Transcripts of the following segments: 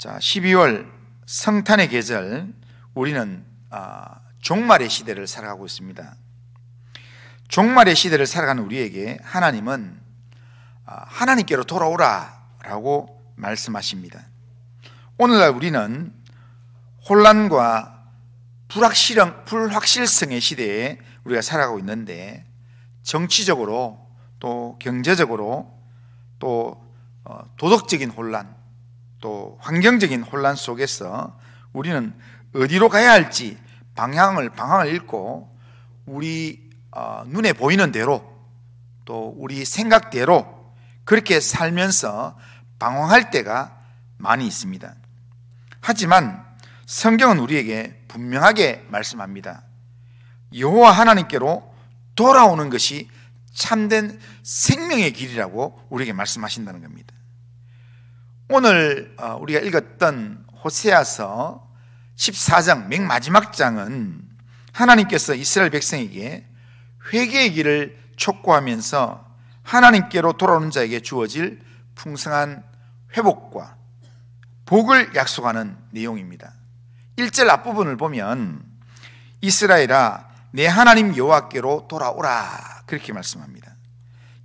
자, 12월 성탄의 계절, 우리는 종말의 시대를 살아가고 있습니다. 종말의 시대를 살아가는 우리에게 하나님은 하나님께로 돌아오라 라고 말씀하십니다. 오늘날 우리는 혼란과 불확실성의 시대에 우리가 살아가고 있는데, 정치적으로 또 경제적으로 또 도덕적인 혼란, 또 환경적인 혼란 속에서 우리는 어디로 가야 할지 방향을 잃고 우리 눈에 보이는 대로 또 우리 생각대로 그렇게 살면서 방황할 때가 많이 있습니다. 하지만 성경은 우리에게 분명하게 말씀합니다. 여호와 하나님께로 돌아오는 것이 참된 생명의 길이라고 우리에게 말씀하신다는 겁니다. 오늘 우리가 읽었던 호세아서 14장 맨 마지막 장은 하나님께서 이스라엘 백성에게 회개의 길을 촉구하면서 하나님께로 돌아오는 자에게 주어질 풍성한 회복과 복을 약속하는 내용입니다. 1절 앞부분을 보면 이스라엘아 내 하나님 여호와께로 돌아오라 그렇게 말씀합니다.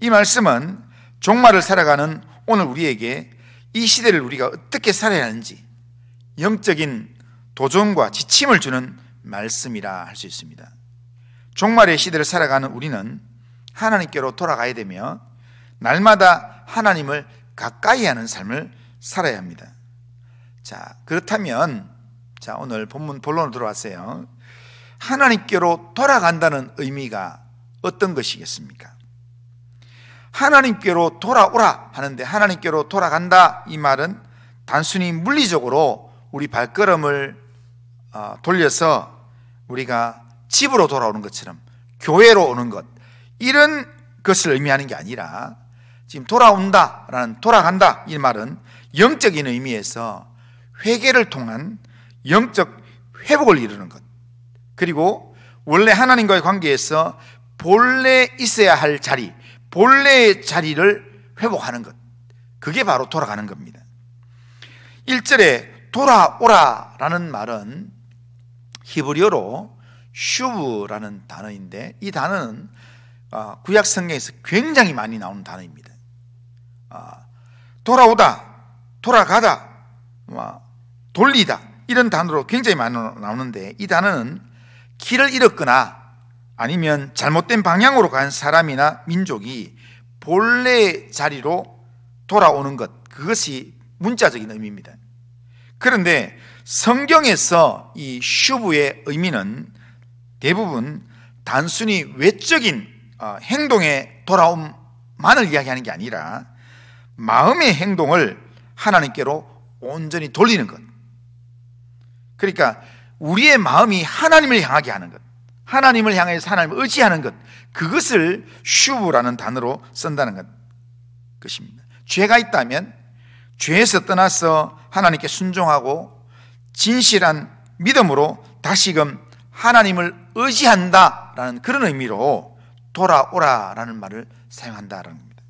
이 말씀은 종말을 살아가는 오늘 우리에게 이 시대를 우리가 어떻게 살아야 하는지 영적인 도전과 지침을 주는 말씀이라 할 수 있습니다. 종말의 시대를 살아가는 우리는 하나님께로 돌아가야 되며 날마다 하나님을 가까이 하는 삶을 살아야 합니다. 자, 그렇다면 오늘 본문 본론으로 들어왔어요. 하나님께로 돌아간다는 의미가 어떤 것이겠습니까? 하나님께로 돌아오라 하는데, 하나님께로 돌아간다 이 말은 단순히 물리적으로 우리 발걸음을 돌려서 우리가 집으로 돌아오는 것처럼 교회로 오는 것, 이런 것을 의미하는 게 아니라, 지금 돌아간다 이 말은 영적인 의미에서 회개를 통한 영적 회복을 이루는 것, 그리고 원래 하나님과의 관계에서 본래 있어야 할 자리, 본래의 자리를 회복하는 것, 그게 바로 돌아가는 겁니다. 1절에 돌아오라라는 말은 히브리어로 슈브라는 단어인데, 이 단어는 구약 성경에서 굉장히 많이 나오는 단어입니다. 돌아오다, 돌아가다, 돌리다, 이런 단어로 굉장히 많이 나오는데, 이 단어는 길을 잃었거나 아니면 잘못된 방향으로 간 사람이나 민족이 본래의 자리로 돌아오는 것, 그것이 문자적인 의미입니다. 그런데 성경에서 이 슈브의 의미는 대부분 단순히 외적인 행동의 돌아옴만을 이야기하는 게 아니라 마음의 행동을 하나님께로 온전히 돌리는 것, 그러니까 우리의 마음이 하나님을 향하게 하는 것, 하나님을 향해서 하나님을 의지하는 것, 그것을 슈브라는 단어로 쓴다는 것입니다. 죄가 있다면 죄에서 떠나서 하나님께 순종하고 진실한 믿음으로 다시금 하나님을 의지한다라는 그런 의미로 돌아오라라는 말을 사용한다라는 겁니다.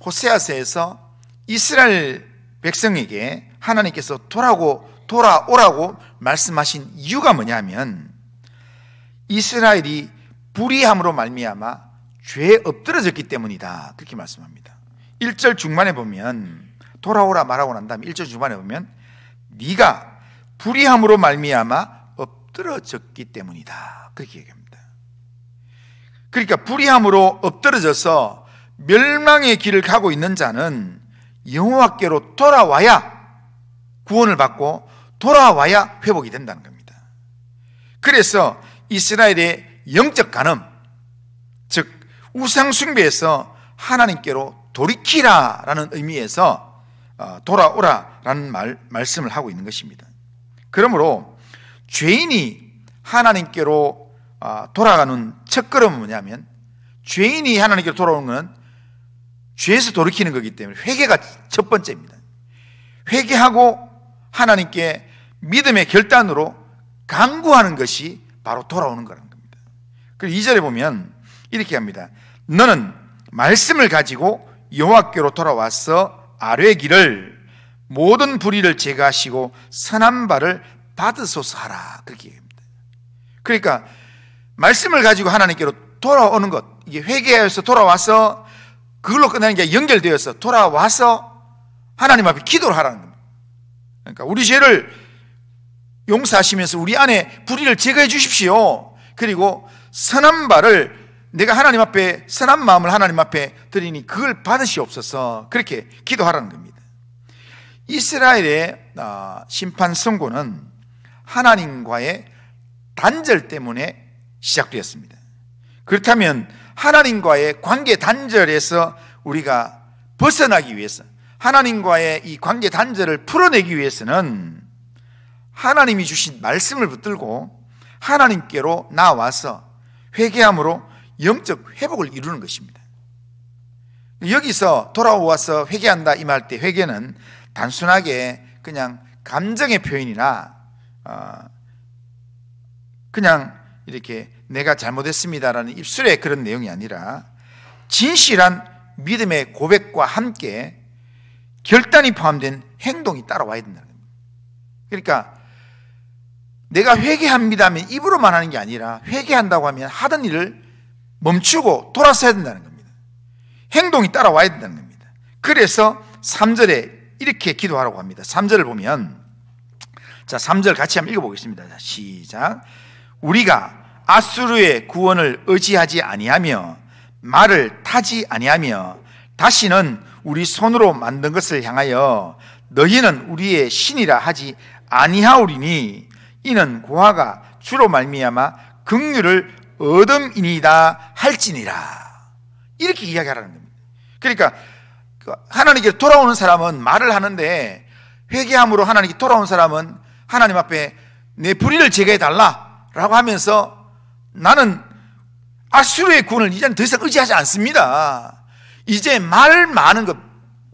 호세아서에서 이스라엘 백성에게 하나님께서 돌아오라고 말씀하신 이유가 뭐냐면, 이스라엘이 불의함으로 말미암아 죄에 엎드러졌기 때문이다, 그렇게 말씀합니다. 1절 중반에 보면, 돌아오라 말하고 난 다음에 1절 중반에 보면 네가 불의함으로 말미암아 엎드러졌기 때문이다, 그렇게 얘기합니다. 그러니까 불의함으로 엎드러져서 멸망의 길을 가고 있는 자는 여호와께로 돌아와야 구원을 받고 돌아와야 회복이 된다는 겁니다. 그래서 이스라엘의 영적 간음, 즉 우상 숭배에서 하나님께로 돌이키라라는 의미에서 돌아오라라는 말씀을 하고 있는 것입니다. 그러므로 죄인이 하나님께로 돌아가는 첫걸음은 뭐냐면, 죄인이 하나님께로 돌아오는 것은 죄에서 돌이키는 거기 때문에 회개가 첫 번째입니다. 회개하고 하나님께 믿음의 결단으로 간구하는 것이 바로 돌아오는 거라는 겁니다. 그리고 2절에 보면 이렇게 합니다. 너는 말씀을 가지고 여호와께로 돌아와서 아뢰기를 모든 불의를 제거하시고 선한 바를 받으소서 하라, 그렇게 얘기합니다. 그러니까 말씀을 가지고 하나님께로 돌아오는 것, 이게 회개해서 돌아와서 그걸로 끝나는 게 연결되어서 돌아와서 하나님 앞에 기도를 하라는 겁니다. 그러니까 우리 죄를 용서하시면서 우리 안에 불의를 제거해 주십시오. 그리고 선한 바를, 내가 하나님 앞에 선한 마음을 하나님 앞에 드리니 그걸 받으시옵소서, 그렇게 기도하라는 겁니다. 이스라엘의 심판 선고는 하나님과의 단절 때문에 시작되었습니다. 그렇다면 하나님과의 관계 단절에서 우리가 벗어나기 위해서, 하나님과의 이 관계 단절을 풀어내기 위해서는 하나님이 주신 말씀을 붙들고 하나님께로 나와서 회개함으로 영적 회복을 이루는 것입니다. 여기서 돌아와서 회개한다 이 말 때 회개는 단순하게 그냥 감정의 표현이나 그냥 이렇게 내가 잘못했습니다라는 입술의 그런 내용이 아니라 진실한 믿음의 고백과 함께 결단이 포함된 행동이 따라와야 된다는 겁니다. 그러니까 내가 회개합니다 하면 입으로만 하는 게 아니라 회개한다고 하면 하던 일을 멈추고 돌아서야 된다는 겁니다. 행동이 따라와야 된다는 겁니다. 그래서 3절에 이렇게 기도하라고 합니다. 3절을 보면, 자, 3절 같이 한번 읽어보겠습니다. 자, 시작. 우리가 아수르의 구원을 의지하지 아니하며 말을 타지 아니하며 다시는 우리 손으로 만든 것을 향하여 너희는 우리의 신이라 하지 아니하오리니 이는 고아가 주로 말미암아 긍휼을 얻음이니이다 할지니라, 이렇게 이야기하라는 겁니다. 그러니까 하나님께 돌아오는 사람은 말을 하는데, 회개함으로 하나님께 돌아온 사람은 하나님 앞에 내 불의를 제거해 달라라고 하면서 나는 아수르의 구원을 이제는 더 이상 의지하지 않습니다. 이제 말 많은 것,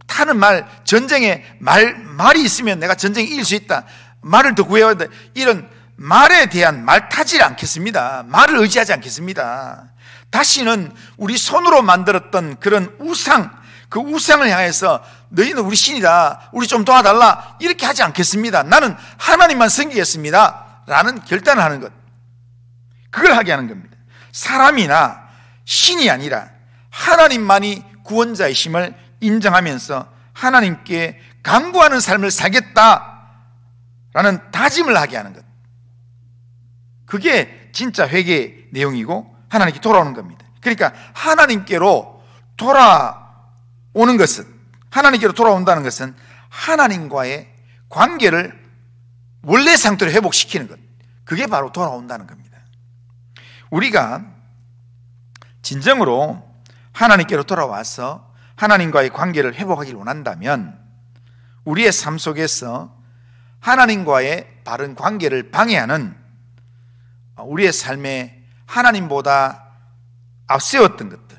타는 말, 전쟁에 말이 있으면 내가 전쟁에 이길 수 있다, 말을 더 구해야 된다, 이런 말에 대한 말 타지 않겠습니다. 말을 의지하지 않겠습니다. 다시는 우리 손으로 만들었던 그런 우상, 그 우상을 향해서 너희는 우리 신이다, 우리 좀 도와달라, 이렇게 하지 않겠습니다. 나는 하나님만 섬기겠습니다 라는 결단을 하는 것, 그걸 하게 하는 겁니다. 사람이나 신이 아니라 하나님만이 구원자이심을 인정하면서 하나님께 간구하는 삶을 살겠다라는 다짐을 하게 하는 것, 그게 진짜 회개의 내용이고 하나님께 돌아오는 겁니다. 그러니까 하나님께로 돌아오는 것은, 하나님께로 돌아온다는 것은 하나님과의 관계를 원래 상태로 회복시키는 것, 그게 바로 돌아온다는 겁니다. 우리가 진정으로 하나님께로 돌아와서 하나님과의 관계를 회복하기를 원한다면 우리의 삶 속에서 하나님과의 바른 관계를 방해하는, 우리의 삶에 하나님보다 앞세웠던 것들,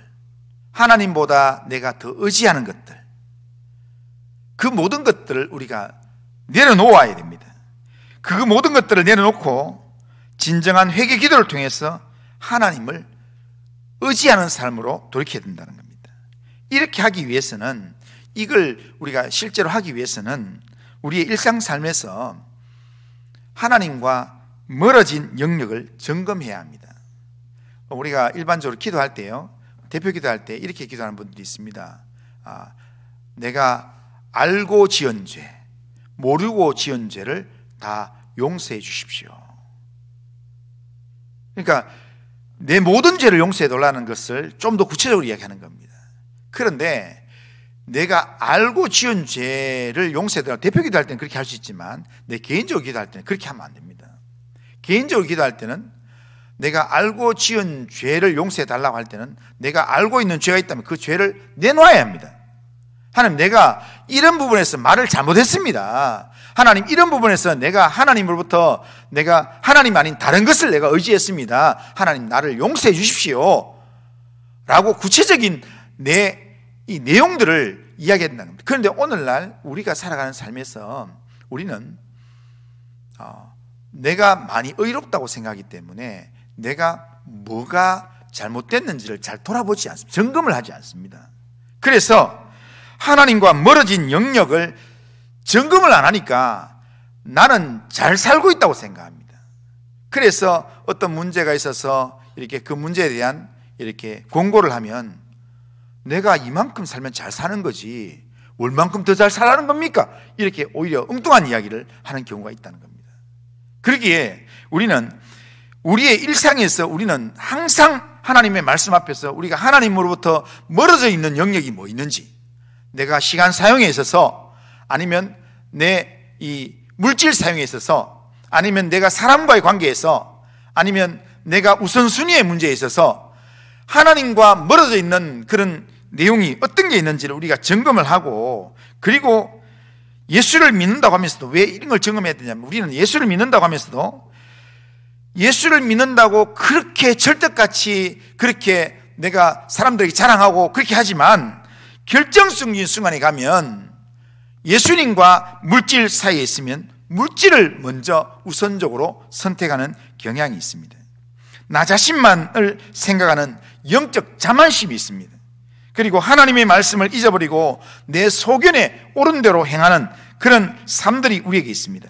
하나님보다 내가 더 의지하는 것들, 그 모든 것들을 우리가 내려놓아야 됩니다. 그 모든 것들을 내려놓고 진정한 회개 기도를 통해서 하나님을 의지하는 삶으로 돌이켜야 된다는 겁니다. 이렇게 하기 위해서는, 이걸 우리가 실제로 하기 위해서는 우리의 일상 삶에서 하나님과 멀어진 영역을 점검해야 합니다. 우리가 일반적으로 기도할 때요, 대표 기도할 때 이렇게 기도하는 분들이 있습니다. 내가 알고 지은 죄, 모르고 지은 죄를 다 용서해 주십시오. 그러니까 내 모든 죄를 용서해 달라는 것을 좀 더 구체적으로 이야기하는 겁니다. 그런데 내가 알고 지은 죄를 용서해 달라, 대표 기도할 때는 그렇게 할 수 있지만 내 개인적으로 기도할 때는 그렇게 하면 안 됩니다. 개인적으로 기도할 때는 내가 알고 지은 죄를 용서해 달라고 할 때는 내가 알고 있는 죄가 있다면 그 죄를 내놓아야 합니다. 하나님, 내가 이런 부분에서 말을 잘못했습니다. 하나님, 이런 부분에서 내가 하나님으로부터 내가 하나님 아닌 다른 것을 내가 의지했습니다. 하나님, 나를 용서해 주십시오 라고 구체적인 이 내용들을 이야기해야 된다는 겁니다. 그런데 오늘날 우리가 살아가는 삶에서 우리는 내가 많이 의롭다고 생각하기 때문에 내가 뭐가 잘못됐는지를 잘 돌아보지 않습니다. 점검을 하지 않습니다. 그래서 하나님과 멀어진 영역을 점검을 안 하니까 나는 잘 살고 있다고 생각합니다. 그래서 어떤 문제가 있어서 이렇게 그 문제에 대한 이렇게 공고를 하면 내가 이만큼 살면 잘 사는 거지 얼만큼 더 잘 살라는 겁니까? 이렇게 오히려 엉뚱한 이야기를 하는 경우가 있다는 겁니다. 그러기에 우리는 우리의 일상에서 우리는 항상 하나님의 말씀 앞에서 우리가 하나님으로부터 멀어져 있는 영역이 뭐 있는지, 내가 시간 사용에 있어서, 아니면 내 이 물질 사용에 있어서, 아니면 내가 사람과의 관계에서, 아니면 내가 우선순위의 문제에 있어서 하나님과 멀어져 있는 그런 내용이 어떤 게 있는지를 우리가 점검을 하고, 그리고 예수를 믿는다고 하면서도 왜 이런 걸 점검해야 되냐면, 우리는 예수를 믿는다고 하면서도 예수를 믿는다고 그렇게 절대같이 그렇게 내가 사람들에게 자랑하고 그렇게 하지만 결정적인 순간에 가면 예수님과 물질 사이에 있으면 물질을 먼저 우선적으로 선택하는 경향이 있습니다. 나 자신만을 생각하는 영적 자만심이 있습니다. 그리고 하나님의 말씀을 잊어버리고 내 소견에 옳은 대로 행하는 그런 삶들이 우리에게 있습니다.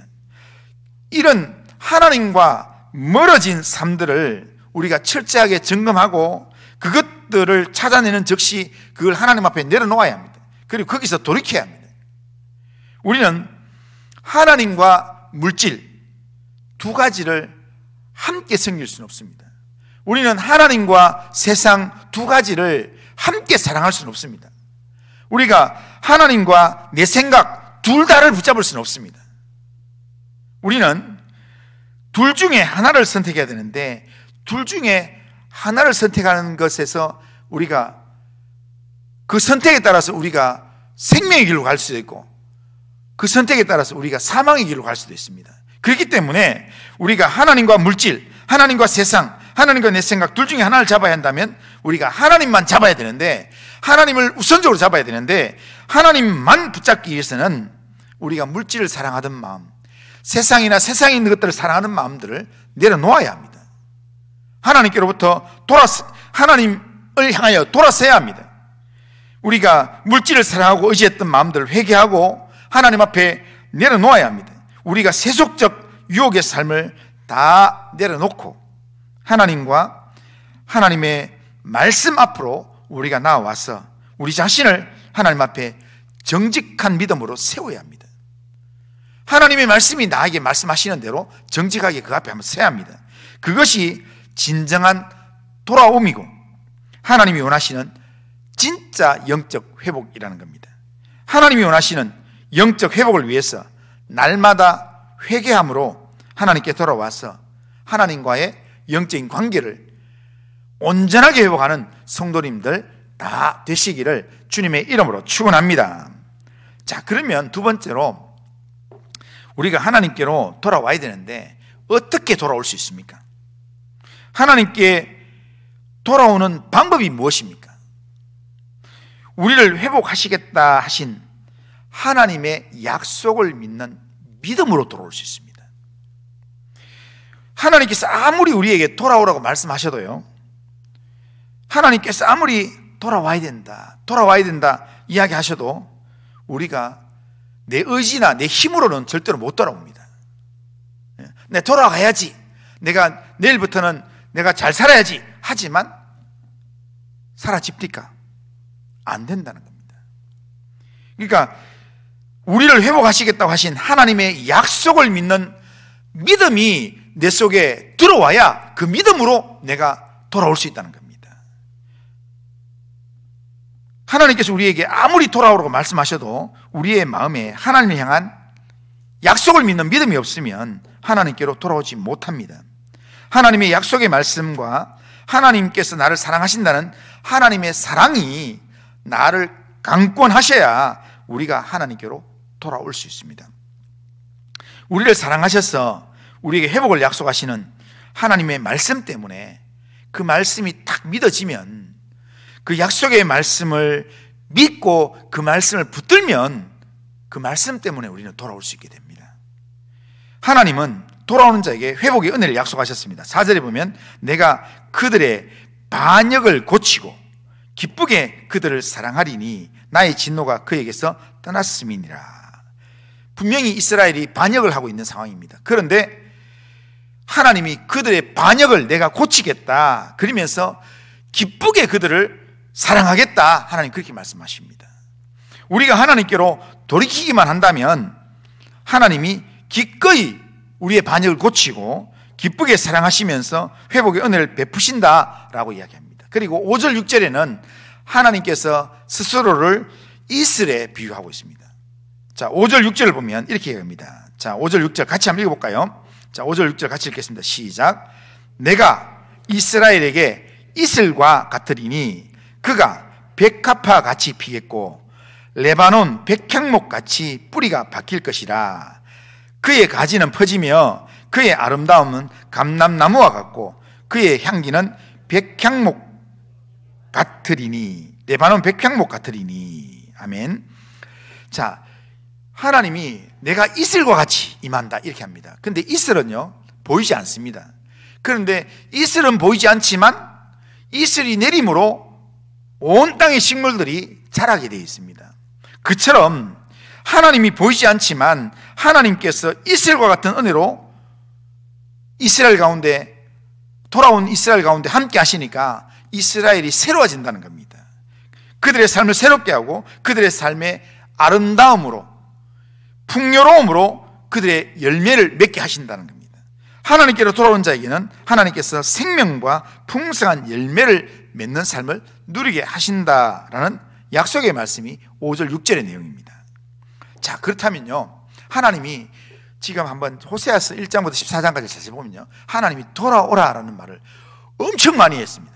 이런 하나님과 멀어진 삶들을 우리가 철저하게 점검하고 그것들을 찾아내는 즉시 그걸 하나님 앞에 내려놓아야 합니다. 그리고 거기서 돌이켜야 합니다. 우리는 하나님과 물질 두 가지를 함께 섬길 수는 없습니다. 우리는 하나님과 세상 두 가지를 함께 사랑할 수는 없습니다. 우리가 하나님과 내 생각 둘 다를 붙잡을 수는 없습니다. 우리는 둘 중에 하나를 선택해야 되는데, 둘 중에 하나를 선택하는 것에서 우리가 그 선택에 따라서 우리가 생명의 길로 갈 수도 있고, 그 선택에 따라서 우리가 사망의 길로 갈 수도 있습니다. 그렇기 때문에 우리가 하나님과 물질, 하나님과 세상, 하나님과 내 생각 둘 중에 하나를 잡아야 한다면 우리가 하나님만 잡아야 되는데, 하나님을 우선적으로 잡아야 되는데, 하나님만 붙잡기 위해서는 우리가 물질을 사랑하던 마음, 세상이나 세상에 있는 것들을 사랑하는 마음들을 내려놓아야 합니다. 하나님께로부터 하나님을 향하여 돌아서야 합니다. 우리가 물질을 사랑하고 의지했던 마음들을 회개하고 하나님 앞에 내려놓아야 합니다. 우리가 세속적 유혹의 삶을 다 내려놓고 하나님과 하나님의 말씀 앞으로 우리가 나와서 우리 자신을 하나님 앞에 정직한 믿음으로 세워야 합니다. 하나님의 말씀이 나에게 말씀하시는 대로 정직하게 그 앞에 한번 서야 합니다. 그것이 진정한 돌아옴이고 하나님이 원하시는 진짜 영적 회복이라는 겁니다. 하나님이 원하시는 영적 회복을 위해서 날마다 회개함으로 하나님께 돌아와서 하나님과의 영적인 관계를 온전하게 회복하는 성도님들 다 되시기를 주님의 이름으로 축원합니다. 자, 그러면 두 번째로 우리가 하나님께로 돌아와야 되는데 어떻게 돌아올 수 있습니까? 하나님께 돌아오는 방법이 무엇입니까? 우리를 회복하시겠다 하신 하나님의 약속을 믿는 믿음으로 돌아올 수 있습니다. 하나님께서 아무리 우리에게 돌아오라고 말씀하셔도요, 하나님께서 아무리 돌아와야 된다 이야기하셔도 우리가 내 의지나 내 힘으로는 절대로 못 돌아옵니다. 내 돌아가야지, 내가 내일부터는 내가 잘 살아야지 하지만 사라집니까? 안 된다는 겁니다. 그러니까 우리를 회복하시겠다고 하신 하나님의 약속을 믿는 믿음이 내 속에 들어와야 그 믿음으로 내가 돌아올 수 있다는 겁니다. 하나님께서 우리에게 아무리 돌아오라고 말씀하셔도 우리의 마음에 하나님을 향한 약속을 믿는 믿음이 없으면 하나님께로 돌아오지 못합니다. 하나님의 약속의 말씀과 하나님께서 나를 사랑하신다는 하나님의 사랑이 나를 강권하셔야 우리가 하나님께로 돌아올 수 있습니다. 우리를 사랑하셔서 우리에게 회복을 약속하시는 하나님의 말씀 때문에 그 말씀이 딱 믿어지면, 그 약속의 말씀을 믿고 그 말씀을 붙들면 그 말씀 때문에 우리는 돌아올 수 있게 됩니다. 하나님은 돌아오는 자에게 회복의 은혜를 약속하셨습니다. 4절에 보면 내가 그들의 반역을 고치고 기쁘게 그들을 사랑하리니 나의 진노가 그에게서 떠났음이니라. 분명히 이스라엘이 반역을 하고 있는 상황입니다. 그런데 하나님이 그들의 반역을 내가 고치겠다, 그러면서 기쁘게 그들을 사랑하겠다, 하나님 그렇게 말씀하십니다. 우리가 하나님께로 돌이키기만 한다면 하나님이 기꺼이 우리의 반역을 고치고 기쁘게 사랑하시면서 회복의 은혜를 베푸신다라고 이야기합니다. 그리고 5절 6절에는 하나님께서 스스로를 이슬에 비유하고 있습니다. 자, 5절 6절을 보면 이렇게 얘기합니다. 자, 5절 6절 같이 한번 읽어볼까요? 자, 5절 6절 같이 읽겠습니다. 시작. 내가 이스라엘에게 이슬과 같으리니 그가 백합화 같이 피겠고 레바논 백향목 같이 뿌리가 박힐 것이라. 그의 가지는 퍼지며 그의 아름다움은 감람나무와 같고 그의 향기는 백향목 같으리니, 레바논 백향목 같으리니. 아멘. 자, 하나님이 내가 이슬과 같이 임한다 이렇게 합니다. 근데 이슬은요 보이지 않습니다. 그런데 이슬은 보이지 않지만 이슬이 내림으로 온 땅의 식물들이 자라게 되어 있습니다. 그처럼 하나님이 보이지 않지만 하나님께서 이스라엘과 같은 은혜로 이스라엘 가운데, 돌아온 이스라엘 가운데 함께 하시니까 이스라엘이 새로워진다는 겁니다. 그들의 삶을 새롭게 하고 그들의 삶의 아름다움으로, 풍요로움으로 그들의 열매를 맺게 하신다는 겁니다. 하나님께로 돌아온 자에게는 하나님께서 생명과 풍성한 열매를 맺는 삶을 누리게 하신다라는 약속의 말씀이 5절 6절의 내용입니다. 자, 그렇다면요 하나님이 지금 한번 호세아서 1장부터 14장까지 자세히 보면요 하나님이 돌아오라라는 말을 엄청 많이 했습니다.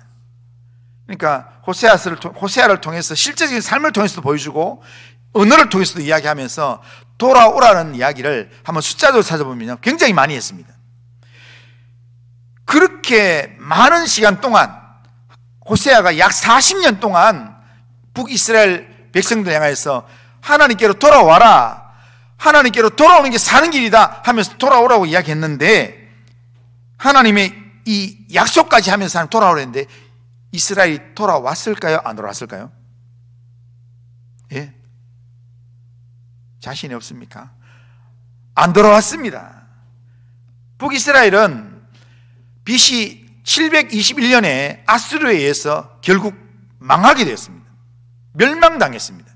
그러니까 호세아를 통해서 실제적인 삶을 통해서도 보여주고 언어를 통해서도 이야기하면서 돌아오라는 이야기를 한번 숫자적으로 찾아보면요 굉장히 많이 했습니다. 그렇게 많은 시간 동안 호세아가 약 40년 동안 북이스라엘 백성들 향해서 하나님께로 돌아와라, 하나님께로 돌아오는 게 사는 길이다 하면서 돌아오라고 이야기했는데, 하나님의 이 약속까지 하면서 하나님 돌아오랬는데 이스라엘이 돌아왔을까요? 안 돌아왔을까요? 예? 자신이 없습니까? 안 돌아왔습니다. 북이스라엘은 BC 721년에 아수르에 의해서 결국 망하게 되었습니다. 멸망당했습니다.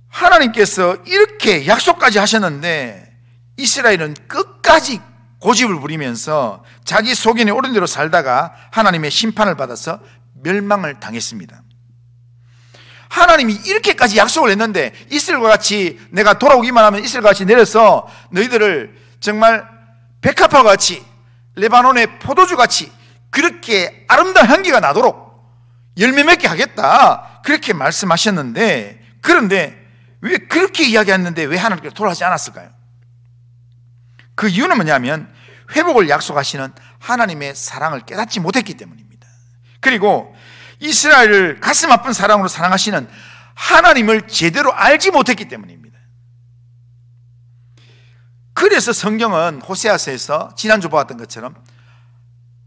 하나님께서 이렇게 약속까지 하셨는데 이스라엘은 끝까지 고집을 부리면서 자기 소견에 옳은 대로 살다가 하나님의 심판을 받아서 멸망을 당했습니다. 하나님이 이렇게까지 약속을 했는데 이스라엘과 같이 내가 돌아오기만 하면 이스라엘과 같이 내려서 너희들을 정말 백합화 같이 레바논의 포도주 같이 그렇게 아름다운 향기가 나도록 열매 맺게 하겠다 그렇게 말씀하셨는데, 그런데 왜 그렇게 이야기했는데 왜 하나님께로 돌아가지 않았을까요? 그 이유는 뭐냐면 회복을 약속하시는 하나님의 사랑을 깨닫지 못했기 때문입니다. 그리고 이스라엘을 가슴 아픈 사랑으로 사랑하시는 하나님을 제대로 알지 못했기 때문입니다. 그래서 성경은 호세아서에서 지난주 보았던 것처럼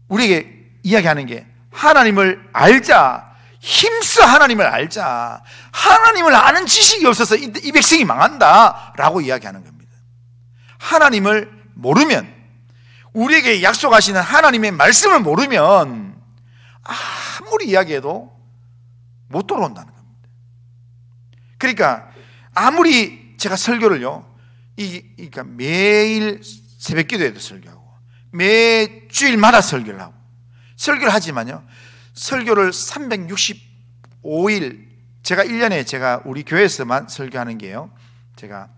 우리에게 이야기하는 게 하나님을 알자, 힘써 하나님을 알자, 하나님을 아는 지식이 없어서 이 백성이 망한다 라고 이야기하는 겁니다. 하나님을 모르면, 우리에게 약속하시는 하나님의 말씀을 모르면 아무리 이야기해도 못 돌아온다는 겁니다. 그러니까 아무리 제가 설교를요, 그러니까 매일 새벽 기도에도 설교하고 매 주일마다 설교를 하고 설교를 하지만요, 설교를 365일 제가 1년에 제가 우리 교회에서만 설교하는 게요, 제가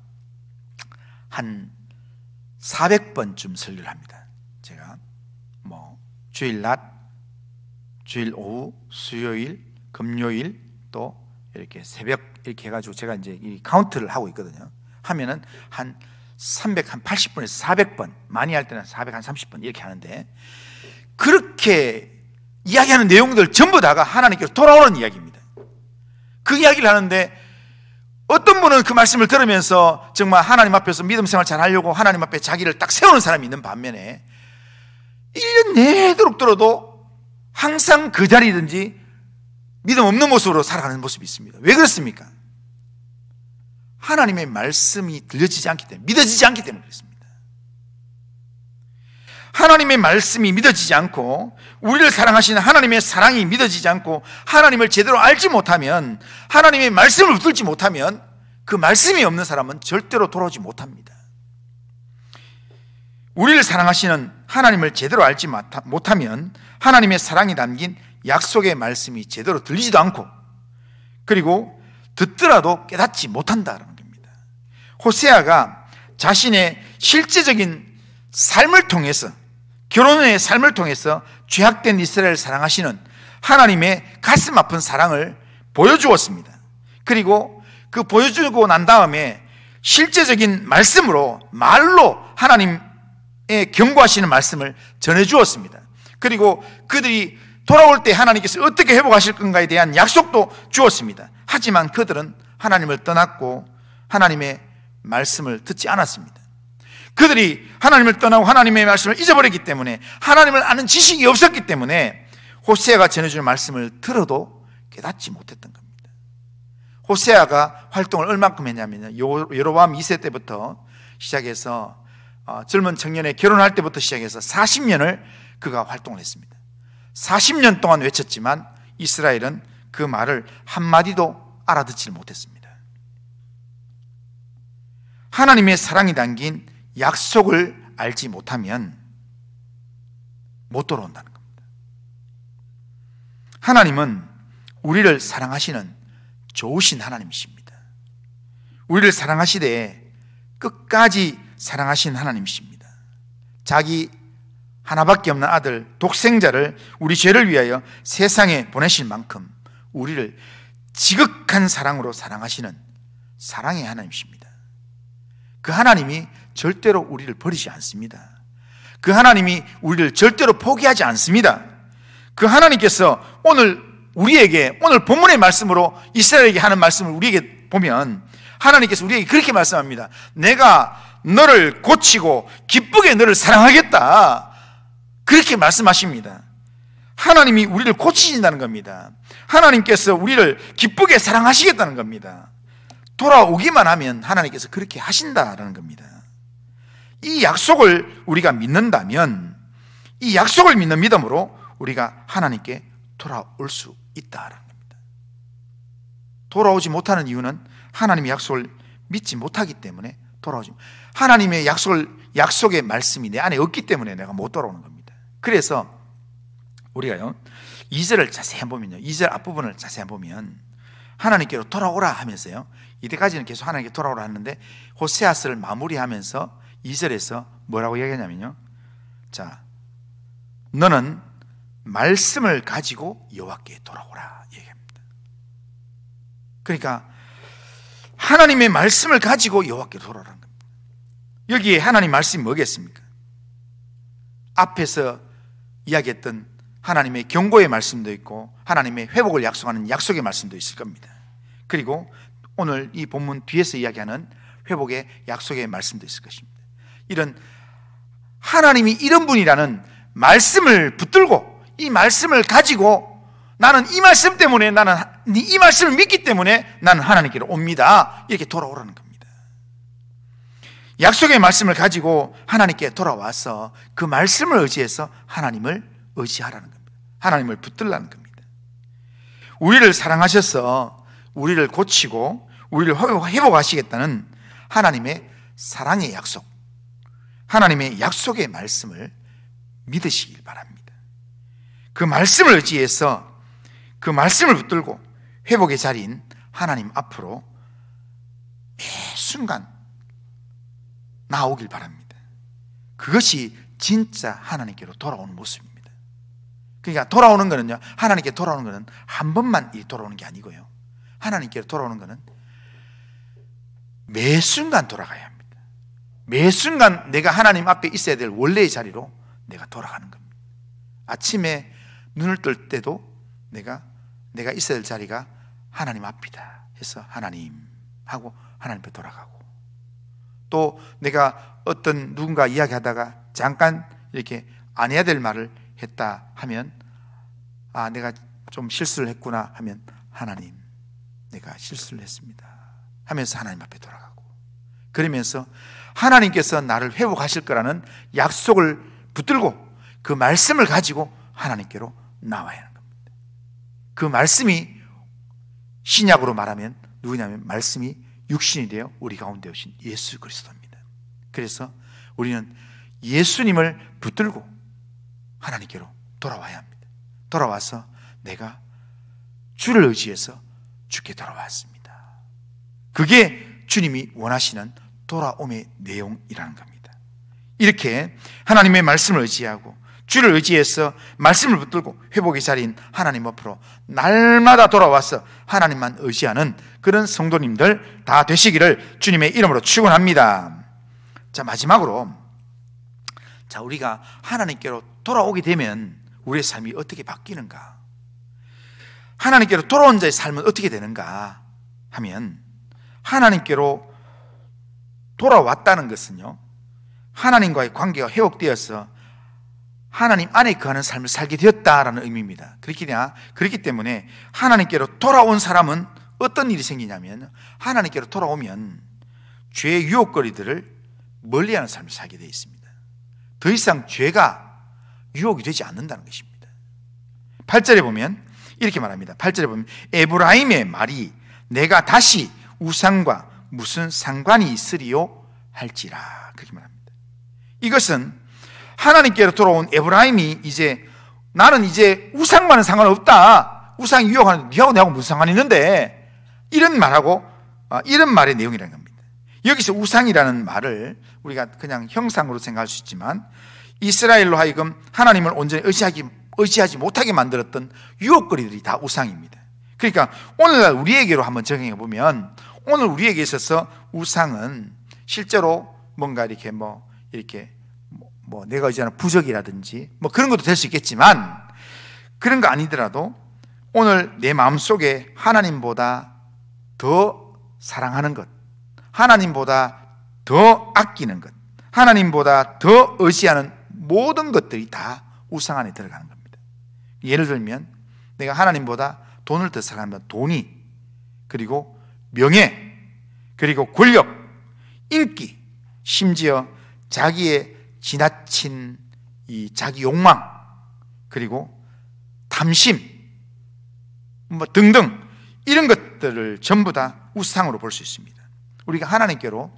한 400번쯤 설교를 합니다. 제가 뭐 주일 낮, 주일 오후, 수요일, 금요일 또 이렇게 새벽 이렇게 해가지고 제가 이제 이 카운트를 하고 있거든요. 하면은 한 380번에서 400번, 많이 할 때는 430번 이렇게 하는데, 그렇게 이야기하는 내용들 전부 다가 하나님께로 돌아오는 이야기입니다. 그 이야기를 하는데 어떤 분은 그 말씀을 들으면서 정말 하나님 앞에서 믿음 생활 잘 하려고 하나님 앞에 자기를 딱 세우는 사람이 있는 반면에 1년 내도록 들어도 항상 그 자리든지 믿음 없는 모습으로 살아가는 모습이 있습니다. 왜 그렇습니까? 하나님의 말씀이 들려지지 않기 때문에, 믿어지지 않기 때문에 그렇습니다. 하나님의 말씀이 믿어지지 않고, 우리를 사랑하시는 하나님의 사랑이 믿어지지 않고, 하나님을 제대로 알지 못하면, 하나님의 말씀을 붙들지 못하면, 그 말씀이 없는 사람은 절대로 돌아오지 못합니다. 우리를 사랑하시는 하나님을 제대로 알지 못하면 하나님의 사랑이 담긴 약속의 말씀이 제대로 들리지도 않고, 그리고 듣더라도 깨닫지 못한다는 겁니다. 호세아가 자신의 실제적인 삶을 통해서, 결혼의 삶을 통해서 죄악된 이스라엘을 사랑하시는 하나님의 가슴 아픈 사랑을 보여주었습니다. 그리고 그 보여주고 난 다음에 실제적인 말씀으로, 말로 하나님의 경고하시는 말씀을 전해주었습니다. 그리고 그들이 돌아올 때 하나님께서 어떻게 회복하실 건가에 대한 약속도 주었습니다. 하지만 그들은 하나님을 떠났고 하나님의 말씀을 듣지 않았습니다. 그들이 하나님을 떠나고 하나님의 말씀을 잊어버렸기 때문에, 하나님을 아는 지식이 없었기 때문에 호세아가 전해주는 말씀을 들어도 깨닫지 못했던 겁니다. 호세아가 활동을 얼마큼 했냐면요, 여로보암 2세 때부터 시작해서 젊은 청년의 결혼할 때부터 시작해서 40년을 그가 활동을 했습니다. 40년 동안 외쳤지만 이스라엘은 그 말을 한마디도 알아듣지 못했습니다. 하나님의 사랑이 담긴 약속을 알지 못하면 못 돌아온다는 겁니다. 하나님은 우리를 사랑하시는 좋으신 하나님이십니다. 우리를 사랑하시되 끝까지 사랑하신 하나님이십니다. 자기 하나밖에 없는 아들 독생자를 우리 죄를 위하여 세상에 보내실 만큼 우리를 지극한 사랑으로 사랑하시는 사랑의 하나님이십니다. 그 하나님이 절대로 우리를 버리지 않습니다. 그 하나님이 우리를 절대로 포기하지 않습니다. 그 하나님께서 오늘 본문의 말씀으로 이스라엘에게 하는 말씀을 우리에게 보면, 하나님께서 우리에게 그렇게 말씀합니다. 내가 너를 고치고 기쁘게 너를 사랑하겠다, 그렇게 말씀하십니다. 하나님이 우리를 고치신다는 겁니다. 하나님께서 우리를 기쁘게 사랑하시겠다는 겁니다. 돌아오기만 하면 하나님께서 그렇게 하신다라는 겁니다. 이 약속을 우리가 믿는다면, 이 약속을 믿는 믿음으로 우리가 하나님께 돌아올 수 있다라는 겁니다. 돌아오지 못하는 이유는 하나님의 약속을 믿지 못하기 때문에 돌아오지, 하나님의 약속의 말씀이 내 안에 없기 때문에 내가 못 돌아오는 겁니다. 그래서 우리가요, 2절을 자세히 보면요, 2절 앞부분을 자세히 보면 하나님께로 돌아오라 하면서요, 이때까지는 계속 하나님께 돌아오라 하는데 호세아서를 마무리하면서 2절에서 뭐라고 얘기하냐면요, 자, 너는 말씀을 가지고 여호와께 돌아오라 얘기합니다. 그러니까 하나님의 말씀을 가지고 여호와께 돌아오라는 겁니다. 여기에 하나님 말씀이 뭐겠습니까? 앞에서 이야기했던 하나님의 경고의 말씀도 있고 하나님의 회복을 약속하는 약속의 말씀도 있을 겁니다. 그리고 오늘 이 본문 뒤에서 이야기하는 회복의 약속의 말씀도 있을 것입니다. 이런 하나님이 이런 분이라는 말씀을 붙들고, 이 말씀을 가지고, 나는 이 말씀 때문에, 나는 이 말씀을 믿기 때문에 나는 하나님께로 옵니다, 이렇게 돌아오라는 겁니다. 약속의 말씀을 가지고 하나님께 돌아와서 그 말씀을 의지해서 하나님을 의지하라는 겁니다. 하나님을 붙들라는 겁니다. 우리를 사랑하셔서 우리를 고치고 우리를 회복하시겠다는 하나님의 사랑의 약속, 하나님의 약속의 말씀을 믿으시길 바랍니다. 그 말씀을 의지해서 그 말씀을 붙들고 회복의 자리인 하나님 앞으로 매 순간 나오길 바랍니다. 그것이 진짜 하나님께로 돌아오는 모습입니다. 그러니까 돌아오는 거는요, 하나님께 돌아오는 거는 한 번만 돌아오는 게 아니고요, 하나님께 돌아오는 거는 매 순간 돌아가야 합니다. 매 순간 내가 하나님 앞에 있어야 될 원래의 자리로 내가 돌아가는 겁니다. 아침에 눈을 뜰 때도 내가 있어야 될 자리가 하나님 앞이다 해서 하나님 하고 하나님 앞에 돌아가고, 또 내가 어떤 누군가 이야기하다가 잠깐 이렇게 안 해야 될 말을 했다 하면, 내가 좀 실수를 했구나 하면 하나님, 내가 실수를 했습니다 하면서 하나님 앞에 돌아가고, 그러면서 하나님께서 나를 회복하실 거라는 약속을 붙들고 그 말씀을 가지고 하나님께로 나와야 하는 겁니다. 그 말씀이 신약으로 말하면 누구냐면 말씀이 육신이 되어 우리 가운데 오신 예수 그리스도입니다. 그래서 우리는 예수님을 붙들고 하나님께로 돌아와야 합니다. 돌아와서 내가 주를 의지해서 주께 돌아왔습니다. 그게 주님이 원하시는 돌아옴의 내용이라는 겁니다. 이렇게 하나님의 말씀을 의지하고 주를 의지해서 말씀을 붙들고 회복의 자리인 하나님 앞으로 날마다 돌아와서 하나님만 의지하는 그런 성도님들 다 되시기를 주님의 이름으로 축원합니다. 자, 마지막으로, 자, 우리가 하나님께로 돌아오게 되면 우리의 삶이 어떻게 바뀌는가? 하나님께로 돌아온 자의 삶은 어떻게 되는가 하면, 하나님께로 돌아왔다는 것은요, 하나님과의 관계가 회복되어서 하나님 안에 거하는 삶을 살게 되었다라는 의미입니다. 그렇기 때문에 하나님께로 돌아온 사람은 어떤 일이 생기냐면, 하나님께로 돌아오면 죄의 유혹거리들을 멀리하는 삶을 살게 되어 있습니다. 더 이상 죄가 유혹이 되지 않는다는 것입니다. 8절에 보면 이렇게 말합니다. 8절에 보면 에브라임의 말이 내가 다시 우상과 무슨 상관이 있으리요 할지라, 그렇게 말합니다. 이것은 하나님께로 돌아온 에브라임이 이제 나는 이제 우상과는 상관없다, 우상이 유혹하는 니하고 내하고 무슨 상관이 있는데, 이런 말의 내용이라는 겁니다. 여기서 우상이라는 말을 우리가 그냥 형상으로 생각할 수 있지만, 이스라엘로 하여금 하나님을 온전히 의지하지 못하게 만들었던 유혹거리들이 다 우상입니다. 그러니까 오늘날 우리에게로 한번 적용해 보면, 오늘 우리에게 있어서 우상은 실제로 뭔가 이렇게 내가 의지하는 부적이라든지 그런 것도 될 수 있겠지만, 그런 거 아니더라도 오늘 내 마음속에 하나님보다 더 사랑하는 것, 하나님보다 더 아끼는 것, 하나님보다 더 의지하는 모든 것들이 다 우상 안에 들어가는 겁니다. 예를 들면 내가 하나님보다 돈을 더 사랑하면 돈이, 그리고 명예, 그리고 권력, 인기, 심지어 자기의 지나친 이 자기 욕망, 그리고 탐심 등등, 이런 것들을 전부 다 우상으로 볼 수 있습니다. 우리가 하나님께로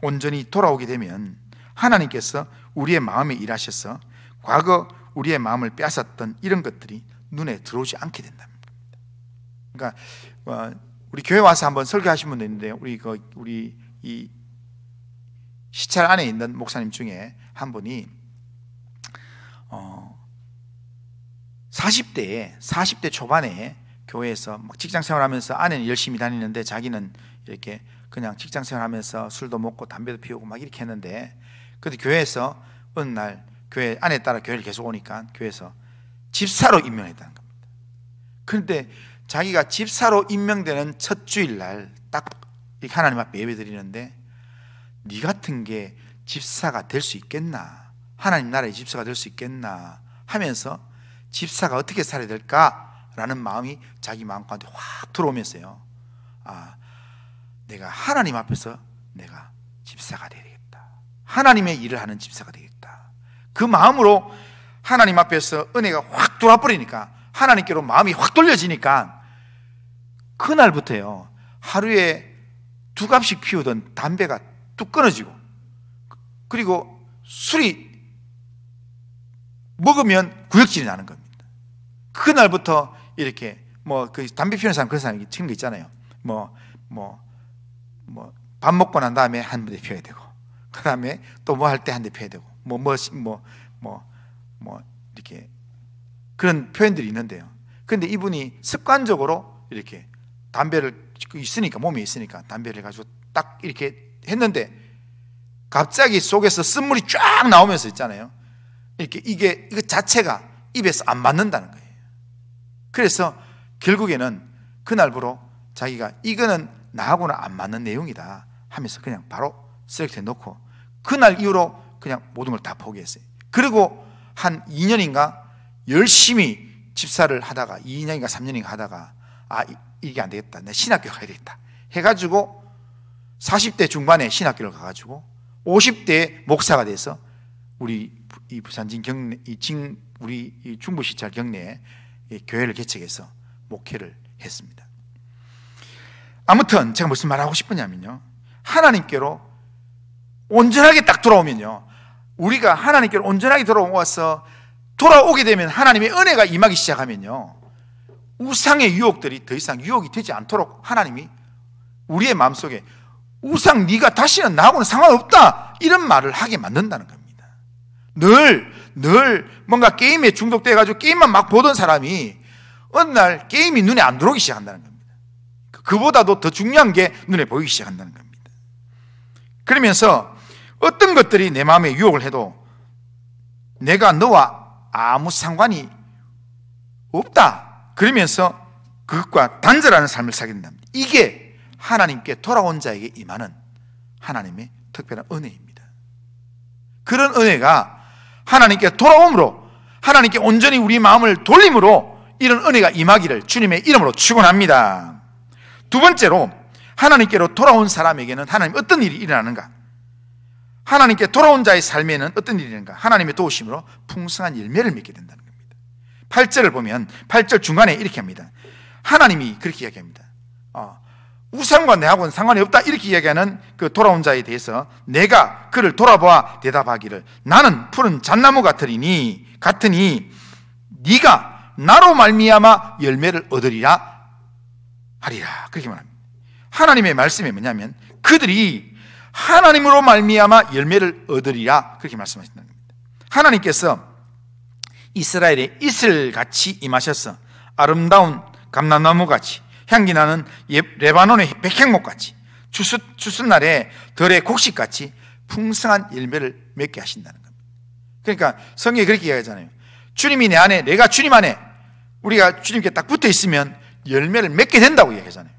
온전히 돌아오게 되면 하나님께서 우리의 마음에 일하셔서 과거 우리의 마음을 빼앗았던 이런 것들이 눈에 들어오지 않게 된답니다. 그러니까 우리 교회 와서 한번 설교하신 분도 있는데, 우리 이 시찰 안에 있는 목사님 중에 한 분이 40대 초반에 교회에서 직장 생활하면서 아내는 열심히 다니는데 자기는 이렇게 그냥 직장 생활하면서 술도 먹고 담배도 피우고 막 이렇게 했는데, 그때 교회에서 어느 날 교회 아내에 따라 교회를 계속 오니까 교회에서 집사로 임명했다는 겁니다. 그런데 자기가 집사로 임명되는 첫 주일날 딱 이렇게 하나님 앞에 예배드리는데, 네 같은 게 집사가 될 수 있겠나, 하나님 나라의 집사가 될 수 있겠나 하면서 집사가 어떻게 살아야 될까라는 마음이 자기 마음 가운데 확 들어오면서요, 내가 하나님 앞에서 내가 집사가 되겠다, 하나님의 일을 하는 집사가 되겠다, 그 마음으로 하나님 앞에서 은혜가 확 돌아버리니까, 하나님께로 마음이 확 돌려지니까, 그날부터요 하루에 2갑씩 피우던 담배가 뚝 끊어지고, 그리고 술이 먹으면 구역질이 나는 겁니다. 그날부터 이렇게 그 담배 피우는 사람, 그런 사람이 치는 거 있잖아요. 밥 먹고 난 다음에 한 대 피워야 되고, 그 다음에 또 할 때 한 대 피워야 되고, 이렇게 그런 표현들이 있는데요. 그런데 이분이 습관적으로 이렇게 담배를 있으니까, 몸에 있으니까 담배를 가지고 딱 이렇게 했는데, 갑자기 속에서 쓴물이 쫙 나오면서 있잖아요. 이거 자체가 입에서 안 맞는다는 거예요. 그래서 결국에는 그날부로 자기가 이거는 나하고는 안 맞는 내용이다 하면서 그냥 바로 쓰레기통에 놓고, 그날 이후로 그냥 모든 걸 다 포기했어요. 그리고 한 2년인가 열심히 집사를 하다가 2년인가 3년인가 하다가 이게 안 되겠다, 내 신학교 가야 되겠다 해가지고 40대 중반에 신학교를 가가지고 50대 목사가 돼서 우리 이 부산진 경내, 우리 이 중부시찰 경내에 교회를 개척해서 목회를 했습니다. 아무튼 제가 무슨 말하고 싶으냐면요, 하나님께로 온전하게 딱 돌아오면요, 우리가 하나님께로 온전하게 돌아오게 되면 하나님의 은혜가 임하기 시작하면요, 우상의 유혹들이 더 이상 유혹이 되지 않도록 하나님이 우리의 마음속에 우상 네가 다시는 나하고는 상관없다 이런 말을 하게 만든다는 겁니다. 늘 뭔가 게임에 중독돼 가지고 게임만 막 보던 사람이 어느 날 게임이 눈에 안 들어오기 시작한다는 겁니다. 그보다도 더 중요한 게 눈에 보이기 시작한다는 겁니다. 그러면서 어떤 것들이 내 마음에 유혹을 해도 내가 너와 아무 상관이 없다 그러면서 그것과 단절하는 삶을 살게 된답니다. 이게 하나님께 돌아온 자에게 임하는 하나님의 특별한 은혜입니다. 그런 은혜가 하나님께 돌아옴으로, 하나님께 온전히 우리 마음을 돌림으로 이런 은혜가 임하기를 주님의 이름으로 축원합니다. 두 번째로, 하나님께로 돌아온 사람에게는 하나님 어떤 일이 일어나는가? 하나님께 돌아온 자의 삶에는 어떤 일이 일어나는가? 하나님의 도우심으로 풍성한 열매를 맺게 된다는 겁니다. 8절을 보면 8절 중간에 이렇게 합니다. 하나님이 그렇게 이야기합니다. 우상과 내하고는 상관이 없다 이렇게 이야기하는 그 돌아온 자에 대해서 내가 그를 돌아보아 대답하기를 나는 푸른 잣나무 같으니 네가 나로 말미암아 열매를 얻으리라 하리라, 그렇게 말합니다. 하나님의 말씀이 뭐냐면 그들이 하나님으로 말미암아 열매를 얻으리라 그렇게 말씀하신다는 겁니다. 하나님께서 이스라엘에 이슬같이 임하셔서 아름다운 감람나무같이 향기나는 레바논의 백향목같이 추수날에 덜의 곡식같이 풍성한 열매를 맺게 하신다는 겁니다. 그러니까 성경에 그렇게 이야기하잖아요. 주님이 내 안에, 내가 주님 안에, 우리가 주님께 딱 붙어 있으면 열매를 맺게 된다고 이야기하잖아요.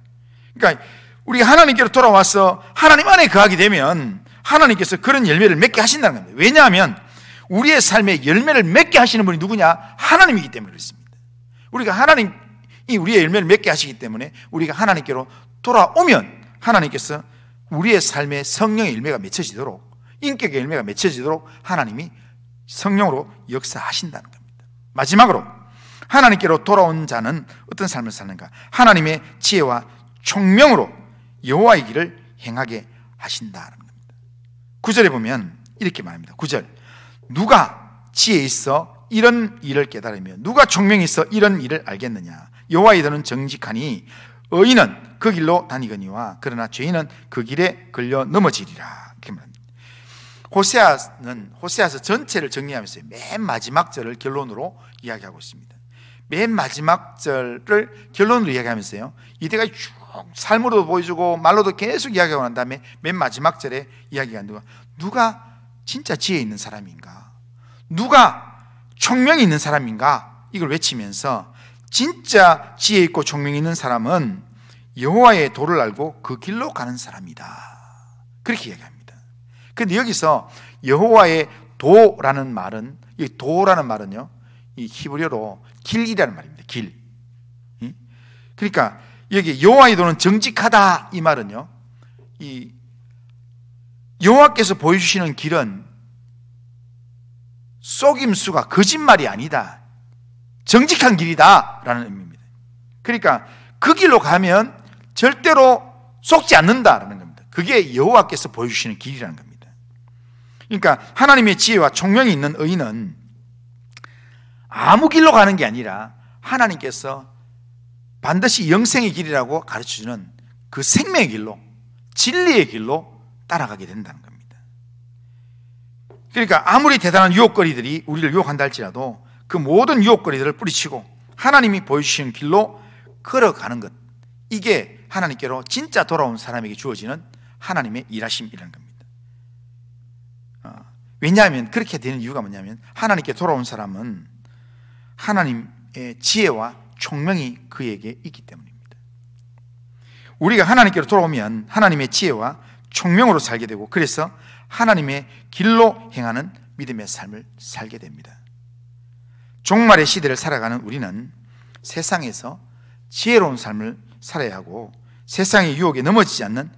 그러니까 우리가 하나님께로 돌아와서 하나님 안에 거하게 되면 하나님께서 그런 열매를 맺게 하신다는 겁니다. 왜냐하면 우리의 삶에 열매를 맺게 하시는 분이 누구냐? 하나님이기 때문에 그렇습니다. 우리가 하나님이 우리의 열매를 맺게 하시기 때문에 우리가 하나님께로 돌아오면 하나님께서 우리의 삶에 성령의 열매가 맺혀지도록, 인격의 열매가 맺혀지도록 하나님이 성령으로 역사하신다는 겁니다. 마지막으로 하나님께로 돌아온 자는 어떤 삶을 사는가? 하나님의 지혜와 총명으로 여호와의 길을 행하게 하신다는 겁니다. 9절에 보면 이렇게 말합니다. 9절, 누가 지혜 있어 이런 일을 깨달으며 누가 총명이 있어 이런 일을 알겠느냐? 여호와의 도는 정직하니 의인은 그 길로 다니거니와 그러나 죄인은 그 길에 걸려 넘어지리라, 이렇게 말합니다. 호세아서 전체를 정리하면서 맨 마지막 절을 결론으로 이야기하고 있습니다. 맨 마지막 절을 결론으로 이야기하면서요, 이때가 쭉 삶으로도 보여주고 말로도 계속 이야기하고 난 다음에 맨 마지막 절에 이야기가 누가 진짜 지혜 있는 사람인가, 누가 총명이 있는 사람인가, 이걸 외치면서 진짜 지혜 있고 총명이 있는 사람은 여호와의 도를 알고 그 길로 가는 사람이다, 그렇게 이야기합니다. 그런데 여기서 여호와의 도라는 말은, 이 도라는 말은요, 이 히브리어로 길이라는 말입니다. 길. 그러니까 여기 여호와의 도는 정직하다, 이 말은요, 이 여호와께서 보여주시는 길은 속임수가, 거짓말이 아니다, 정직한 길이다 라는 의미입니다. 그러니까 그 길로 가면 절대로 속지 않는다라는 겁니다. 그게 여호와께서 보여주시는 길이라는 겁니다. 그러니까 하나님의 지혜와 총명이 있는 의인은 아무 길로 가는 게 아니라 하나님께서 반드시 영생의 길이라고 가르쳐주는 그 생명의 길로, 진리의 길로 따라가게 된다는 겁니다. 그러니까 아무리 대단한 유혹거리들이 우리를 유혹한다 할지라도 그 모든 유혹거리들을 뿌리치고 하나님이 보여주시는 길로 걸어가는 것, 이게 하나님께로 진짜 돌아온 사람에게 주어지는 하나님의 일하심이라는 겁니다. 왜냐하면 그렇게 되는 이유가 뭐냐면 하나님께 돌아온 사람은 하나님의 지혜와 총명이 그에게 있기 때문입니다. 우리가 하나님께로 돌아오면 하나님의 지혜와 총명으로 살게 되고, 그래서 하나님의 길로 행하는 믿음의 삶을 살게 됩니다. 종말의 시대를 살아가는 우리는 세상에서 지혜로운 삶을 살아야 하고 세상의 유혹에 넘어지지 않는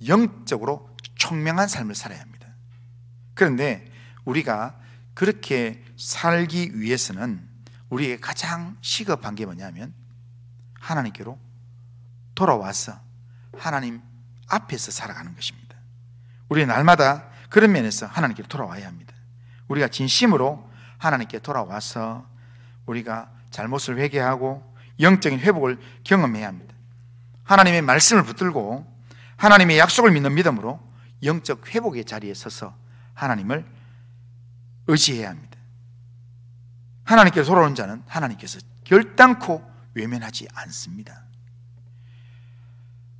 영적으로 총명한 삶을 살아야 합니다. 그런데 우리가 그렇게 살기 위해서는 우리에게 가장 시급한 게 뭐냐면 하나님께로 돌아와서 하나님 앞에서 살아가는 것입니다. 우리는 날마다 그런 면에서 하나님께로 돌아와야 합니다. 우리가 진심으로 하나님께 돌아와서 우리가 잘못을 회개하고 영적인 회복을 경험해야 합니다. 하나님의 말씀을 붙들고 하나님의 약속을 믿는 믿음으로 영적 회복의 자리에 서서 하나님을 의지해야 합니다. 하나님께로 돌아오는 자는 하나님께서 결단코 외면하지 않습니다.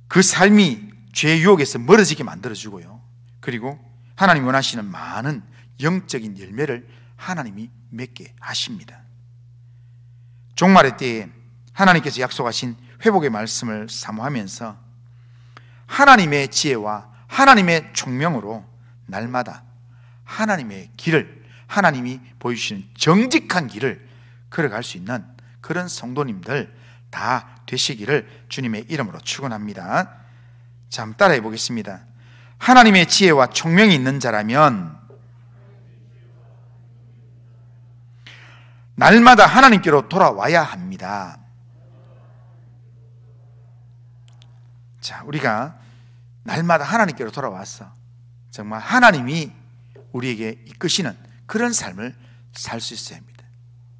그 삶이 죄의 유혹에서 멀어지게 만들어주고요, 그리고 하나님이 원하시는 많은 영적인 열매를 하나님이 맺게 하십니다. 종말의 때에 하나님께서 약속하신 회복의 말씀을 사모하면서 하나님의 지혜와 하나님의 총명으로 날마다 하나님의 길을, 하나님이 보여주시는 정직한 길을 걸어갈 수 있는 그런 성도님들 다 되시기를 주님의 이름으로 축원합니다. 자, 한번 따라해 보겠습니다. 하나님의 지혜와 총명이 있는 자라면 날마다 하나님께로 돌아와야 합니다. 자, 우리가 날마다 하나님께로 돌아와서 정말 하나님이 우리에게 이끄시는 그런 삶을 살 수 있어야 합니다.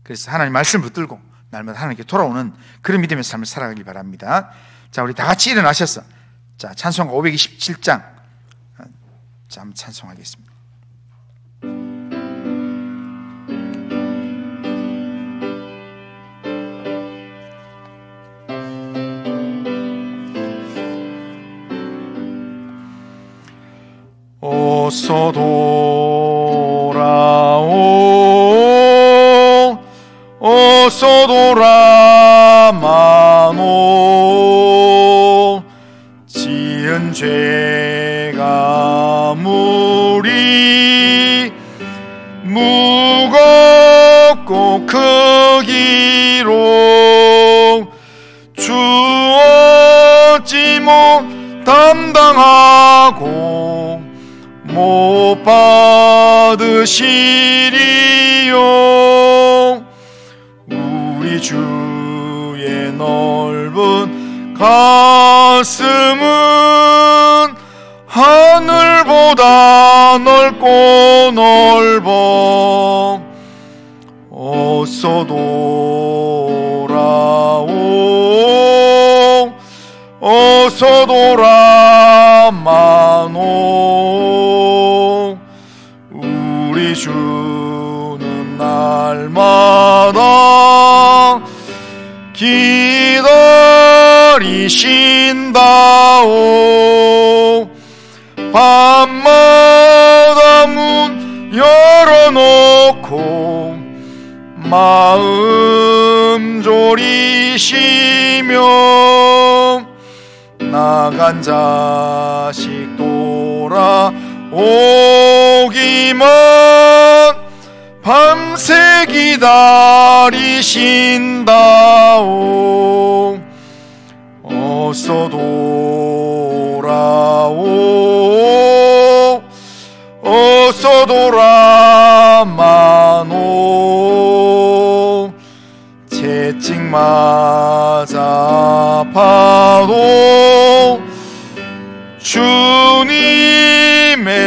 그래서 하나님 말씀을 붙들고 날마다 하나님께 돌아오는 그런 믿음의 삶을 살아가길 바랍니다. 자, 우리 다 같이 일어나셔서 자, 찬송가 527장 자, 한번 찬송하겠습니다. 어서 돌아오, 어서 돌아마노. 지은 죄가 무리 무겁고 크기로 주었지 못 담당하고 못 받으시리요. 우리 주의 넓은 가슴은 하늘보다 넓고 넓어. 어서 돌아오, 어서 돌아마노. 우리 주는 날마다 기다리신다오. 밤마다 문 열어놓고 마음 졸이시며 나간 자식 돌아오기만 밤새 기다리신다오. 어서 돌아오, 어서 돌아마노. 채찍 맞아 아파도 주님의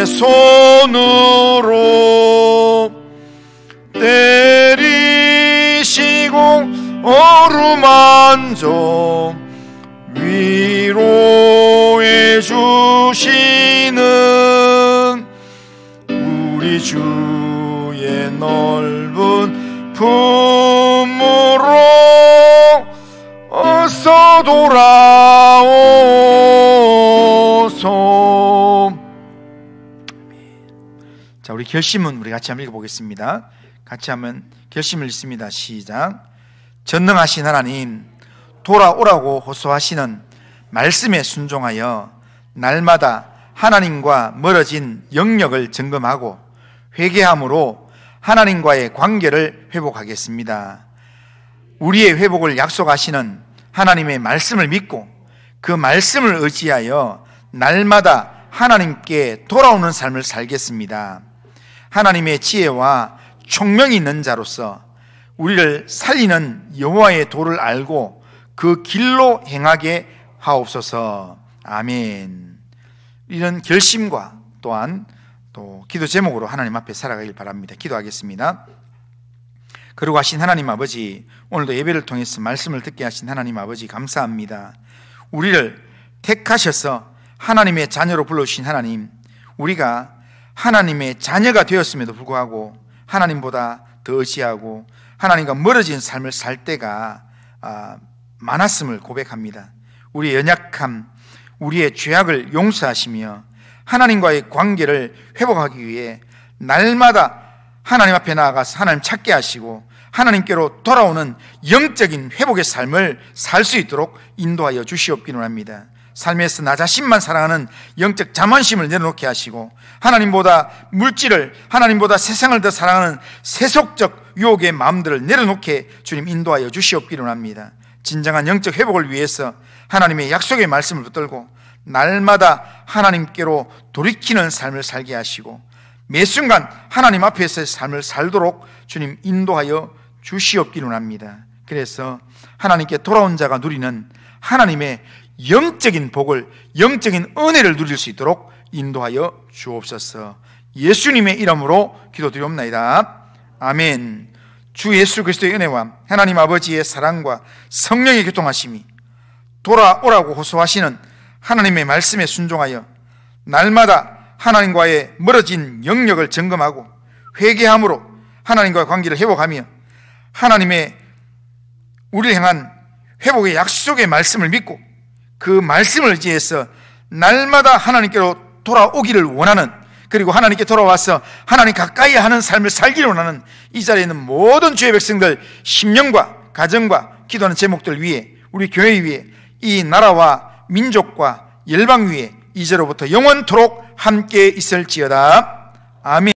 손으로 때리시고 어루만져 위로해 주시는 우리 주의 넓은 품으로 어서 돌아오소. 자, 우리 결심은 우리 같이 한번 읽어보겠습니다. 같이 하면 결심을 읽습니다. 시작. 전능하신 하나님, 돌아오라고 호소하시는 말씀에 순종하여 날마다 하나님과 멀어진 영역을 점검하고 회개함으로 하나님과의 관계를 회복하겠습니다. 우리의 회복을 약속하시는 하나님의 말씀을 믿고 그 말씀을 의지하여 날마다 하나님께 돌아오는 삶을 살겠습니다. 하나님의 지혜와 총명이 있는 자로서 우리를 살리는 여호와의 도를 알고 그 길로 행하게 하옵소서. 아멘. 이런 결심과 또한 또 기도 제목으로 하나님 앞에 살아가길 바랍니다. 기도하겠습니다. 그러고 하신 하나님 아버지, 오늘도 예배를 통해서 말씀을 듣게 하신 하나님 아버지 감사합니다. 우리를 택하셔서 하나님의 자녀로 불러주신 하나님, 우리가 하나님의 자녀가 되었음에도 불구하고 하나님보다 더 의지하고 하나님과 멀어진 삶을 살 때가 많았음을 고백합니다. 우리의 연약함, 우리의 죄악을 용서하시며 하나님과의 관계를 회복하기 위해 날마다 하나님 앞에 나아가서 하나님 찾게 하시고 하나님께로 돌아오는 영적인 회복의 삶을 살 수 있도록 인도하여 주시옵기를 합니다. 삶에서 나 자신만 사랑하는 영적 자만심을 내려놓게 하시고 하나님보다 물질을, 하나님보다 세상을 더 사랑하는 세속적 유혹의 마음들을 내려놓게 주님 인도하여 주시옵기를 합니다. 진정한 영적 회복을 위해서 하나님의 약속의 말씀을 붙들고 날마다 하나님께로 돌이키는 삶을 살게 하시고 매 순간 하나님 앞에서의 삶을 살도록 주님 인도하여 주시옵기를 합니다. 그래서 하나님께 돌아온 자가 누리는 하나님의 영적인 복을, 영적인 은혜를 누릴 수 있도록 인도하여 주옵소서. 예수님의 이름으로 기도드리옵나이다. 아멘. 주 예수 그리스도의 은혜와 하나님 아버지의 사랑과 성령의 교통하심이 돌아오라고 호소하시는 하나님의 말씀에 순종하여 날마다 하나님과의 멀어진 영역을 점검하고 회개함으로 하나님과의 관계를 회복하며 하나님의 우리를 향한 회복의 약속의 말씀을 믿고 그 말씀을 의지해서 날마다 하나님께로 돌아오기를 원하는, 그리고 하나님께 돌아와서 하나님 가까이 하는 삶을 살기를 원하는 이 자리에 있는 모든 주의 백성들 심령과 가정과 기도하는 제목들 위해, 우리 교회 위에, 이 나라와 민족과 열방 위에 이제로부터 영원토록 함께 있을지어다. 아멘.